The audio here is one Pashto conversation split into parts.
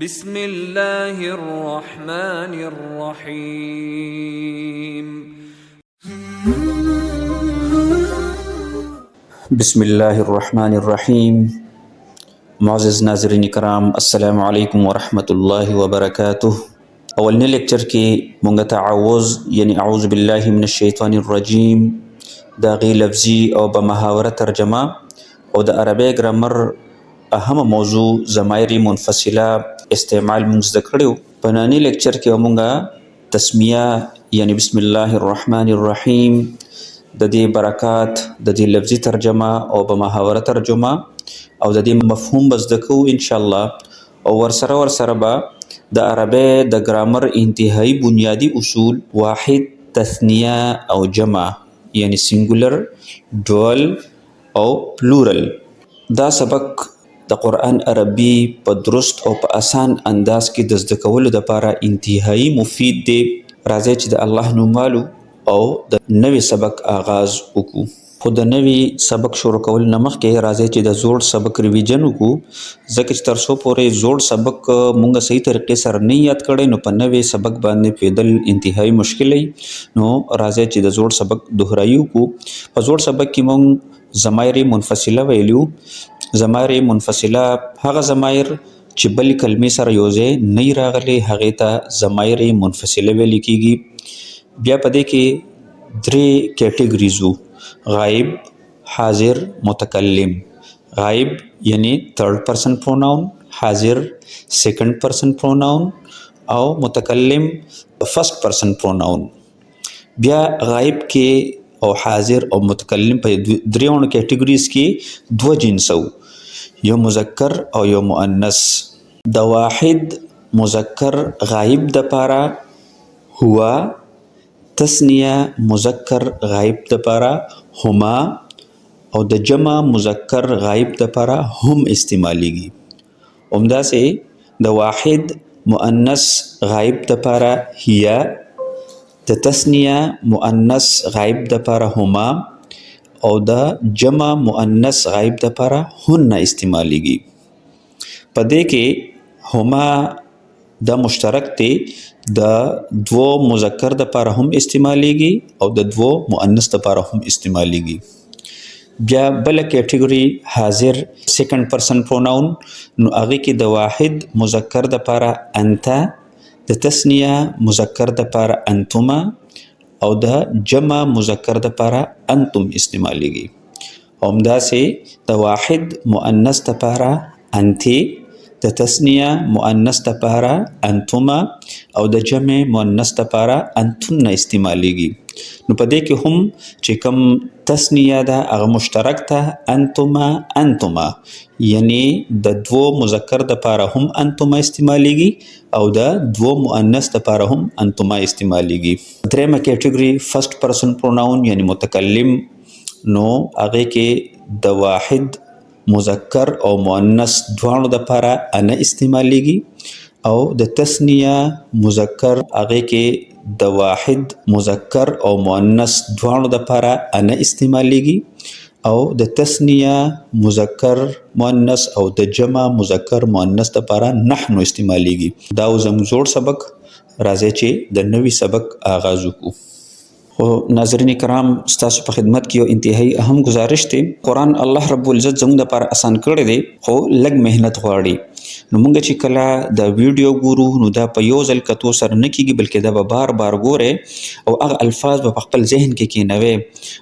بسم الله الرحمن الرحيم. بسم الله الرحمن الرحیم. معزز ناظرین کرام، السلام علیکم ورحمۃ اللہ وبرکاتہ. اولنی لیکچر کې مونږ تعوذ یعنی اعوذ بالله من الشیطان الرجیم دا غي لفظي او بمحاوره ترجمه او د عربی ګرامر اهم موضوع ضمائر منفصله استعمال مونږ ذکرو. په نننی لیکچر کې مونږه تسمیه یعنی بسم الله الرحمن الرحیم د دې برکات د دې لفظي ترجمه او بمحاوره ترجمه او د دې مفهوم بس دکو ان شاء الله. او ورسره به د عربی د ګرامر انتهایی بنیادی اصول واحد، تثنیه او جمع یعنی سنگولر، ډول او پلورل. دا سبق د قرآن عربي په درست او په آسان انداز کې د زده کولو لپاره انتهایی مفید دی. راځئ چې د الله نوم والو او د نوي سبق آغاز وکړو. خو د نوي سبق شروع کول نه مخکې راځئ چې د زوړ سبق ریویژن وکړو، ځکه چې تر څو پورې زوړ سبق مونږ صحیح طریقې سره نه یاد کړی نو په نوي سبق باندې پوهېدل انتهایی مشکل وي. نو راځئ چې د زوړ سبق دهرایي وکړو. په زوړ سبق کې مونږ ضمائر منفصله ویلو. ضمائر منفصله هغه ضمائر چې بلې کلمې سره یوځای نه راغلي هغې ته ضمائر منفصله ویل کېږي. بیا په دې کې درې کیټګریز وو: غایب، حاضر، متکلم. غایب یعنی تھرڈ پرسن پروناؤن، حاضر سیکنڈ پرسن پروناؤن او متکلم فرسٹ پرسن پروناؤن. بیا غایب کې او حاضر او متکلم په دریونو کیټګریز کې دوه جنس وو، یو مذکر او یو مؤنث. د واحد مذکر غایب د پاره هوا، تسنیه مذکر غایب د پاره هما او د جمع مذکر غایب د پاره هم استعمالیږي. همداسې د واحد مؤنث غایب د پاره هیا، د تسنیه مؤنث غایب د پاره هما او د جمع مؤنث غایب د پاره هن استعمالیږي. په دې کې هما د مشترک دی، د دو مذکر د پاره هم استعمالیږي او د دو مؤنث د پاره هم استعمالیږي. بیا بل کیټګوري حاضر سیکنډ پرسن پروناؤن، نو هغه کې د واحد مذکر د پاره انت، د تسنیه مذکر د پاره انتما او د جمع مذکر د پاره انتم استعمالیږي. همداسې د واحد مؤنث د پاره انتی، د تسنیه مؤنث د پاره انتما او د جمع مؤنث د پاره انتن استعمالیږي. نو په دې کې هم چې کوم تسنیه ده هغه مشترک ده، انتما انتما یعنی د دو مذکر د پاره هم انتما استعمالیږي او د دو مؤنث د پاره هم انتما استعمالیږي. درېمه کیټګوري فرسٹ پرسن پروناؤن یعنی متکلم، نو هغه کې د واحد مذکر او مؤنث دواړو د پاره انا استعمالیږي او د تسنیه مذکر هغه کې د واحد مذکر او مؤنث دواړو د پاره انا استعمالیږي او د تسنیه مذکر مؤنث او د جمع مذکر مؤنث د پاره نحن استعمالیږي. دا زموږ زوړ سبق. راځي چې د نوي سبق آغاز وکړو. خو ناظرین کرام، ستاسو په خدمت کې یو انتهایی اهم گزارش دی. قرآن الله رب العزت زموږ لپاره آسان کړی دی خو لږ مهنت غواړي. نو موږ چې کله د ویډیو ګورو نو دا په یو ځل کتو سره نه کېږي، بلکې دا به بار بار ګورئ او هغه الفاظ به په خپل ذهن کې کېنوئ.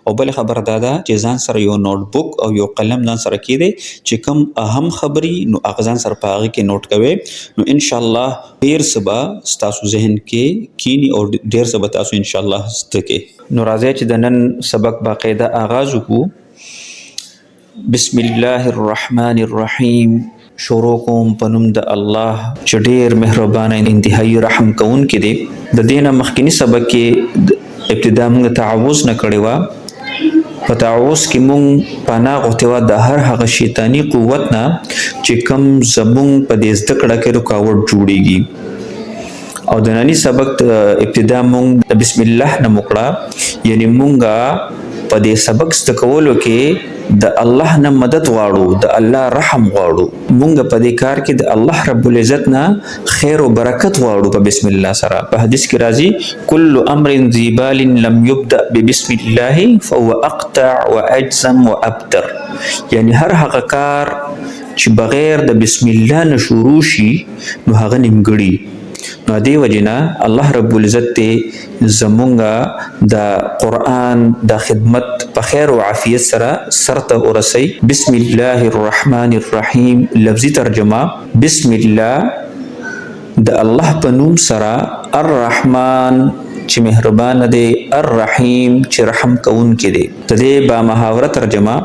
او بل خبر دا ده چې ځان سره یو نوٹ بک او یو قلم ځان سره کېدی چې کوم اهم خبري نو هغه ځان سره په هغه کې نوٹ کوئ. نو ان شاء الله ډېر څه به ستاسو ذهن کې کېني او ډېر څه به تاسو ان شاء الله زده کړئ. نو راځئ چې د نن سبق باقاعده آغاز وکړو. بسم الله الرحمن الرحیم. شروع کوم په نوم د الله چې ډېر مهربان انتهایی رحم کوونکی دی. د دې نه مخکینی سبق کې ابتدا موږ تعوذ نه کړې وه. په تعوذ کې موږ پناه غوښتې وه د هر هغه شیطاني قوت نه چې کوم زموږ په دې زده کړه کې رکاوټ جوړیږي. او د ننني سبق ابتدا موږ د بسم الله نه وکړه، یعنی موږ په دې سبق زده کولو کې د الله نه مدد غواړو، د الله رحم غواړو، مونږ په دې کار کې د الله رب العزت نه خیر او برکت غواړو په بسم الله سره. په حدیث کې راځي کل امر ذی بال لم یبدأ ببسم الله فهو اقطع واجزم وابتر، یعنی هر هغه کار چې بغیر د بسم الله نه شروع شي نو هغه نیمګړی. نو دې وجنا الله رب العزت ته زمونږه د قرآن د خدمت په خیر او عافیت سره سرته ورسي. بسم الله الرحمن الرحیم لفظي ترجمه بسم الله د الله په نوم سره، الرحمن چې مهربان دی، الرحیم چې رحم کوونکی دی. د دې با محاوره ترجمه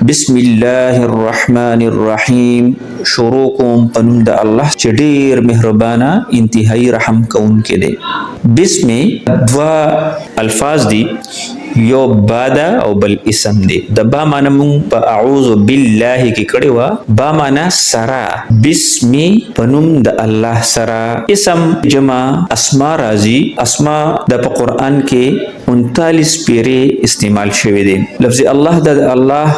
بسم الله الرحمن الرحیم شروع کوم په نوم د الله چې ډیر مهربانه انتهایی رحم کوونکی دی. بسم دوا الفاظ دي، یو با ده او بل اسم دی. د با معنی مونږ په اعوذ بالله کې کړي وا، با معنی سرا، بسم په نوم د الله سرا. اسم جمع اسماء راځي، اسماء د په قرآن کې 39 پیره استعمال شوی دی. لفظ الله د الله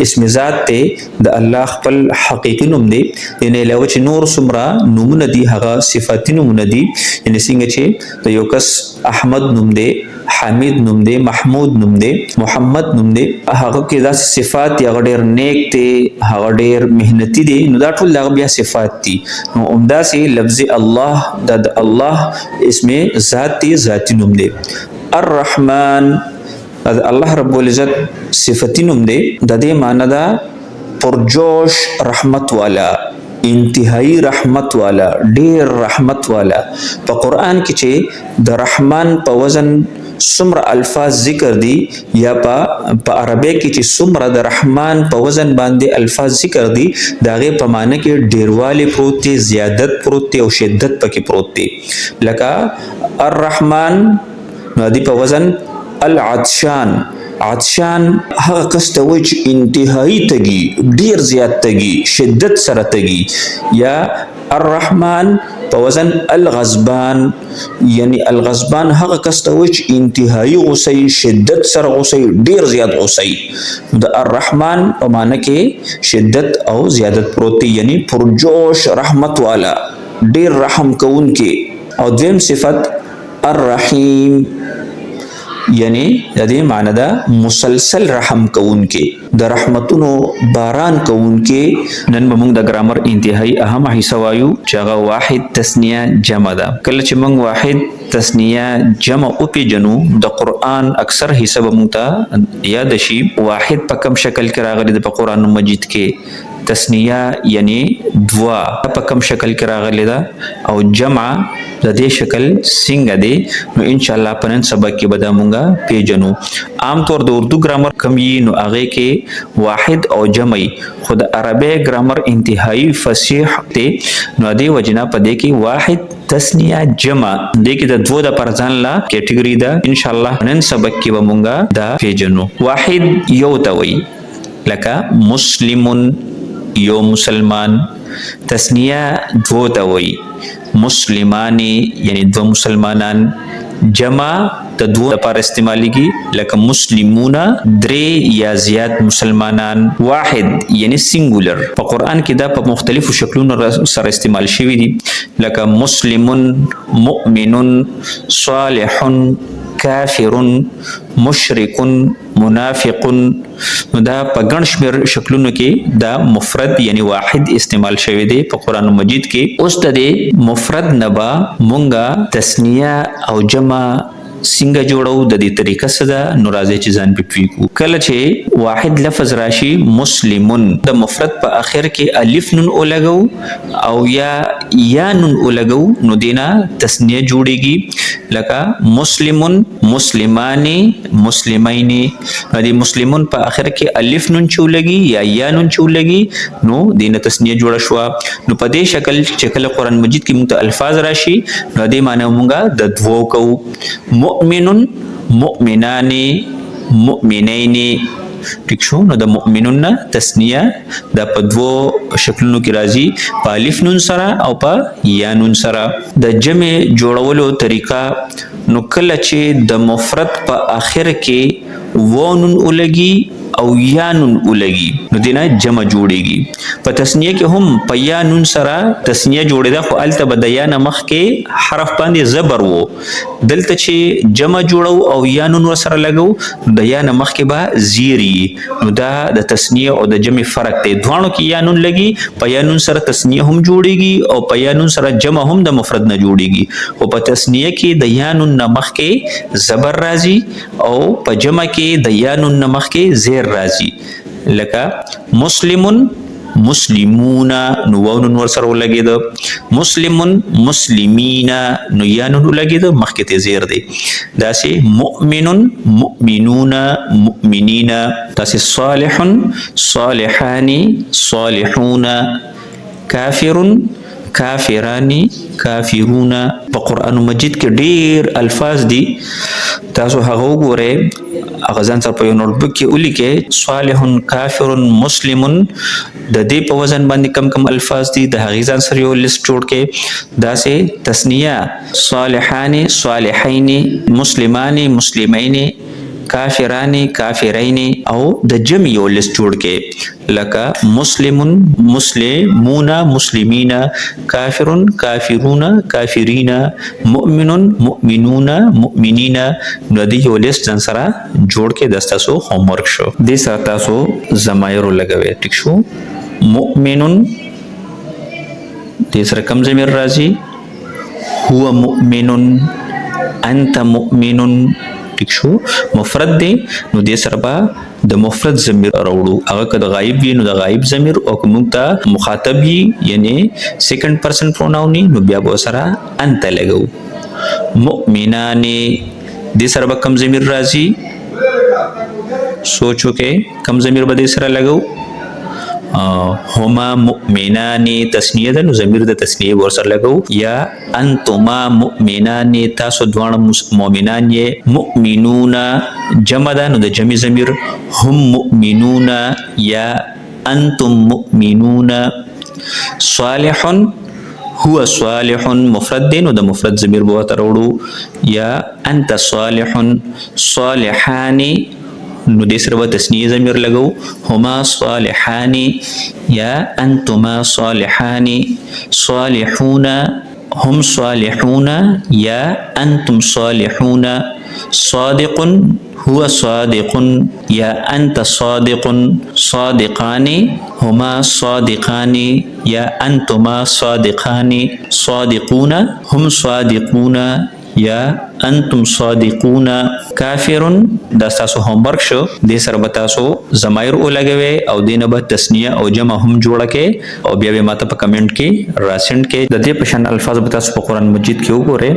اسم ذات ته د الله خپل حقیقي نوم دی، یعنی علاوه چې نور څومره نومونه دي هغه صفاتي نومونه دي. یعنی څنګه چې د یو کس احمد نوم دی، حمید نوم دی، محمود نوم دی، محمد نوم دی، هغه کې داسې صفات دي، هغه ډېر نیک دی، هغه ډېر محنتي دی، نو دا ټول هغه بیا صفات دي. نو همداسې لفظ الله د الله اسم ذات دی، ذاتي نوم دی. الرحمن الله رب العزت صفتی نوم دی. د دې معنی دا پرجوش رحمت والا، انتهایی رحمت والا، ډیر رحمت والا. په قرآن کې چې د رحمان په وزن څومره الفاظ ذکر دي، یا په عربی کې چې څومره د رحمان په وزن باندې الفاظ ذکر دي، د هغې په معنی کې ډیروالی پروت دی، زیادت پروت دی او شدت پکې پروت دی. لکه الرحمن نو دی په وزن العطشان، عطشان هغه کس ته وایي چې انتهایی تږي، ډیر زیات تږي، شدت سره تږي. یا الرحمن په وزن الغضبان، یعنی الغضبان هغه کس ته وایي چې انتهایی غصه، شدت سره غصه، ډیر زیات غصه. د الرحمن په معنی کې شدت او زیادت پروت دی، یعنی پرجوش رحمت والا، ډیر رحم کوونکی. او دویم صفت الرحیم، یعنی د دې معنی دا مسلسل رحم کوونکی، د رحمتونو باران کوونکی. نن به موږ د ګرامر انتهایی اهم حصہ وایو چې هغه واحد تثنیه جمع ده. کله چې موږ واحد تثنیه جمع وپیژنو د قرآن اکثر حصہ به موږ ته یاد شي. واحد په کوم شکل کې راغلی د قرآن مجید کې، تثنیه یعنی دوا په کوم شکل کې راغلی ده، او جمع د دې شکل څنګه دی. نو ان شاء الله په نن سبق کې به دا مونږه پیژنو. عام طور د اردو ګرامر کم یي، نو هغه کې واحد او جمعي، خو د عربی ګرامر انتهایی فصیح دی. نو دې وجنا په دې کې واحد تثنیه جمع دې کې د دوه د پرځان لا کیټګوري ده. ان شاء الله نن سبق کې به مونږه دا پیژنو. واحد یو ته وایي، لکه مسلمون یو مسلمان. تثنیه دو ته وایي، مسلمانی یعنی دو مسلمانان. جمع د دو لپاره استعمالیږي، لکه مسلمون درې یا زیات مسلمانان. واحد یعنی سنگولر، په قرآن کې دا په مختلفو شکلونو سره استعمال شوی دي، لکه مسلمون، مؤمنون، صالحون، کافرون، مشرکون، منافقون. نو دا په ګڼ شمېر شکلونو کې دا مفرد یعنی واحد استعمال شوی دی په قرآن مجید کې. اوس د دې مفرد نه به مونږه تثنیه او جمع څنګه جوړو، د دې طریقه څه ده، نو راځئ چې ځان پې پوه کړو. کله چې واحد لفظ راشي مسلمون، د مفرد په اخر کې الف نون ولګو او یا نون ولګو، نو دینا تثنیه جوړیږي. لکه مسلمون، مسلمانی، مسلمینی. نو د مسلمون په اخر کې الف نون چولګي یا نون چولګي، نو دینا تثنیه جوړه شو. نو په دې شکل چې کله قرآن مجید کې موږ ته الفاظ راشي، نو دې معنی مونږه د دوو کوو. مؤمنون، مؤمنانی، مؤمنینی. ٹھیک شو. نو د مؤمنون نه تثنیه د په دوو شکلونو کې راځي، په الف نون سره او په یا نون سره. د جمع جوړولو طریقه، نو کله چې د مفرد په آخر کې و نون ولګي او یا نون ولګي نو دینه جمع جوړیږي په تسنیه کې هم په یا نون سره تسنیه جوړیدا خو الته به د یا نه مخکې حرف باندې زبر وو دلته چې جمع جوړو او یا نون سره لګو د یا نه مخکې به زیری نو دا د تسنیه او د جمع فرق دی دوانو کې یا نون لګي په یا نون سره تسنیه هم جوړیږي او په یا نون سره جمع هم د مفرد نه جوړیږي او په تسنیه کې د یا نون نه مخکې زبر راځي او په جمع کې د یا نون نه مخکې زیر راځي لکه مسلمون مسلمون نو واو نون ور سره ولګید مسلمون مسلمین نو یا نون ولګید مخکې ته زیر دی داسې مؤمنون مؤمنون مؤمنین داسې صالح صالحان صالحون کافر کافرانی کافرون په قرآن مجید کې ډیر الفاظ دي تاسو هغه وګورئ هغه ځان سره په یو نوټ بک کې ولیکئ صالح کافر مسلم د دې په وزن باندې کم الفاظ دي د هغې ځان سره یو لیست جوړ کړئ داسې تسنیه صالحان صالحین مسلمان مسلمین کافرانی کافرین او د جمع یو لیست جوړ کې لکه مسلمون مسلمون مسلمین کافرون کافرون کافرین مؤمنون مؤمنون مؤمنین نو د یو لیست ځان سره جوړ کې د تاسو هوم ورک شو د سره تاسو ضمایر لګوي ټیک شو مؤمنون د سره کم ضمیر راځي هو مؤمنون انت مؤمنون ټیک شو مفرد دی نو دې سره به د مفرد ضمیر راوړو هغه که د غایب وي نو د غایب ضمیر او که موږ ته مخاطب وي یعنی سیکنډ پرسن پروناون نو بیا به سره انت لګو مؤمنانې دې سره به کم ضمیر راځي سوچو کې کم ضمیر به دې سره لګو هما مؤمنان تسنیه ده نو ضمیر د تسنیه ور سره لګو یا انتما مؤمنان تاسو دوه مؤمنان یې مؤمنون جمع ده نو د جمع ضمیر هم مؤمنون یا انتم مؤمنون صالح هو صالح مفرد دی نو د مفرد ضمیر به ورته راوړو یا انت صالح صالحان نو دې سره به تسنیه ضمیر لګو هما صالحان یا انتما صالحان صالحون هم صالحون یا انتم صالحون صادق هو صادق یا انت صادق صادقان هما صادقان یا انتما صادقان صادقون هم صادقون یا انتم صادقون کافرون دا تاسو هوم ورک شو دې سره به تاسو ضمایر ولګوي او دینه به تسنیه او جمع هم جوړه کې او بیا به ماته په کمنټ کې راسند کې د دې په شان الفاظ به تاسو په قرآن مجید کې وګورئ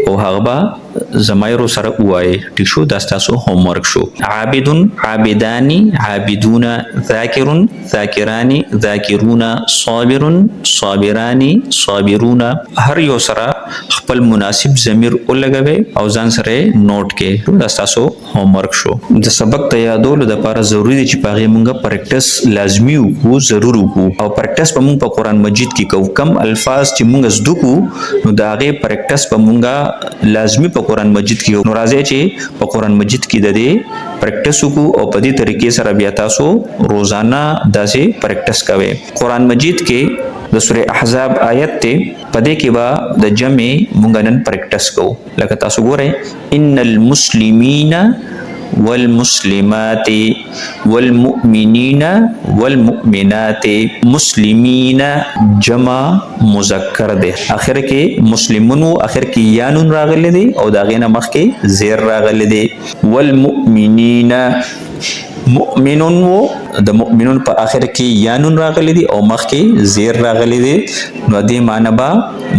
او هغه به ضمایر سره وایي ټیک شو دا تاسو هوم ورک شو عابد عابدان عابدون ذاکر ذاکران ذاکرون صابر صابران صابرون هر یو سره خپل مناسب ضمیر ولګوي او ځان سره نوٹ کې دا تاسو هوم ورک شو د سبق ته یادولو لپاره ضروری دي چې پاغه مونږه پریکټس لازمی وو ضرور وو او پریکټس په مونږ په قرآن مجید کې کم الفاظ چې مونږ زده کو نو دا غي پریکټس په مونږه لازمی په قرآن مجید کې نو راځي چې په قرآن مجید کې د دې پریکټس وکړو او په دې طریقې سره بیا تاسو روزانه داسې پریکټس کوئ قرآن مجید کې د سورې احزاب آیت ته پدې کې با د جمع مونږ نن پریکټس کوو لکه تاسو ګورئ ان المسلمین والمسلمات والمؤمنین والمؤمنات مسلمین جمع مذکر ده اخر کې مسلمون او اخر کې یا نون راغلی دی او دا غینه مخ کې زیر راغلی دی والمؤمنین مؤمنون و د مؤمنون په اخر کې یا نون راغلی دی او مخ کې زیر راغلی دی نو دې معنی با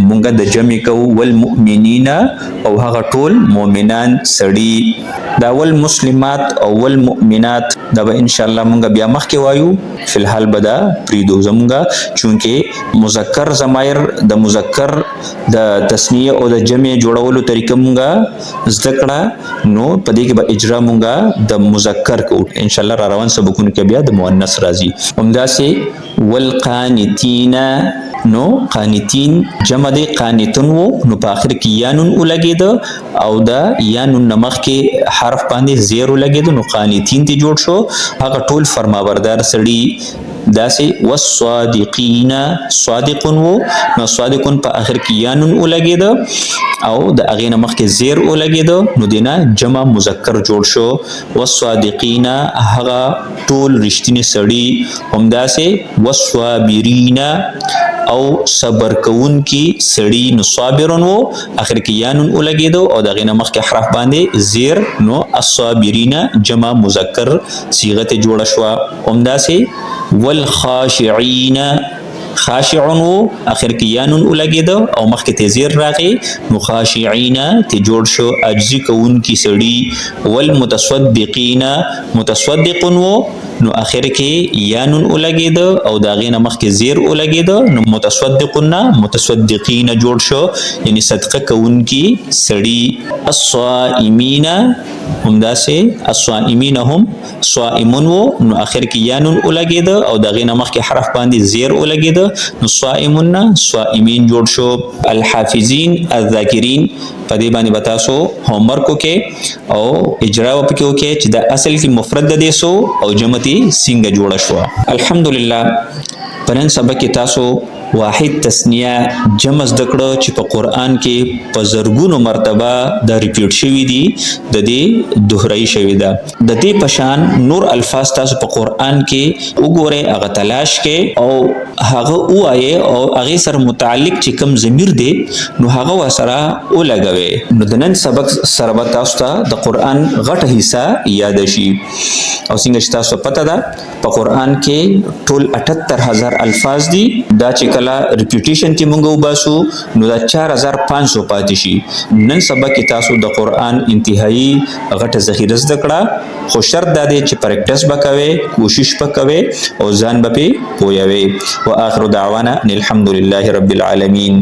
مونږ د جمع کوو والمؤمنین او هغه ټول مؤمنان سړي دا والمسلمات او والمؤمنات دا به ان شاء الله مونږ بیا مخ کې وایو فی الحال بدا پریدو زمونږ چونکه مذکر ضمایر د مذکر د تسنیه او د جمع جوړولو طریقه مونږ زده کړه نو په دې کې به اجرا مونږ د مذکر کو ان شاء الله را روان سبقونه کې بیا د مؤنث راځي همدا سي والقانتین نو قانتین جمع دی قانتون وو نو په آخر کې یا نون ولګېده او دا یا نون نمخ کې حرف باندې زیر ولګېده نو قانتین تی جوړ شو. هغه ټول فرمابردار سړي داسې والصادقین صادقون وو نو صادقون په آخر کې یا نون ولګېده او د هغې نه مخکې زیر ولګېده نو دینا جمع مذکر جوړ شو. والصادقین هغه ټول رښتینی سړي همداسې والصابرین او صبر کوونکي سړي نو صابرون وو آخر کې یا نون ولګېده او د هغې نه مخکې حرف باندې زیر نو الصابرین جمع مذکر صیغه ته جوړه شوه. همداسې والخاشعین خاشعون وو آخر کې یا نون ولګېده او مخکې ته زیر راغی نو خاشعین ته جوړ شو عاجزي کوونکي سړي. والمتصدقین متصدقون وو نو آخر کې یا نون ولګېده او د هغې نه مخکې زیر ولګېده نو متصدقون متصدقین جوړ شو یعنی صدقه کوونکي سړي. الصائمین همداسې الصائمین هم صائمون وو نو آخر کې یا نون ولګېده او د هغې نه مخکې حرف باندې زیر ولګېده نو صائمون صائمین جوړ شو. الحافظین الذاکرین په دې باندې به تاسو هومورک وکړئ او اجرا وپکې وکړئ چې دا اصل کې مفرد د دې سو او جمع تې څنګه جوړه شوه. الحمدلله په نن سبق کې تاسو واحد تثنیه جمع زده کړه چې په قرآن کې په زرګونو مرتبه دا ریپیټ شوي دي د دې دوهرایي شوي ده. د دې په شان نور الفاظ تاسو په قرآن کې وګورئ هغه تلاش کې او هغه ووایئ او هغې سره متعلق چې کوم ضمیر دی نو هغه ورسره ولګوئ نو د نن سبق سره به تاسو ته د قرآن غټه حصه یاد شي. او څنګه چې تاسو پته ده په قرآن کې ټول 78,000 الفاظ دي دا چې کله ریپیټیشن کې مونږ وباسو نو دا 4,500 پاتې شي. نن سبق کې تاسو د قرآن انتهایی غټه ذخیره زده کړه خو شرط دا دی چې پریکټس به کوئ کوشش به کوئ او ځان به پې پوهوئ. وآخر دعوانا ان الحمد لله رب العالمین.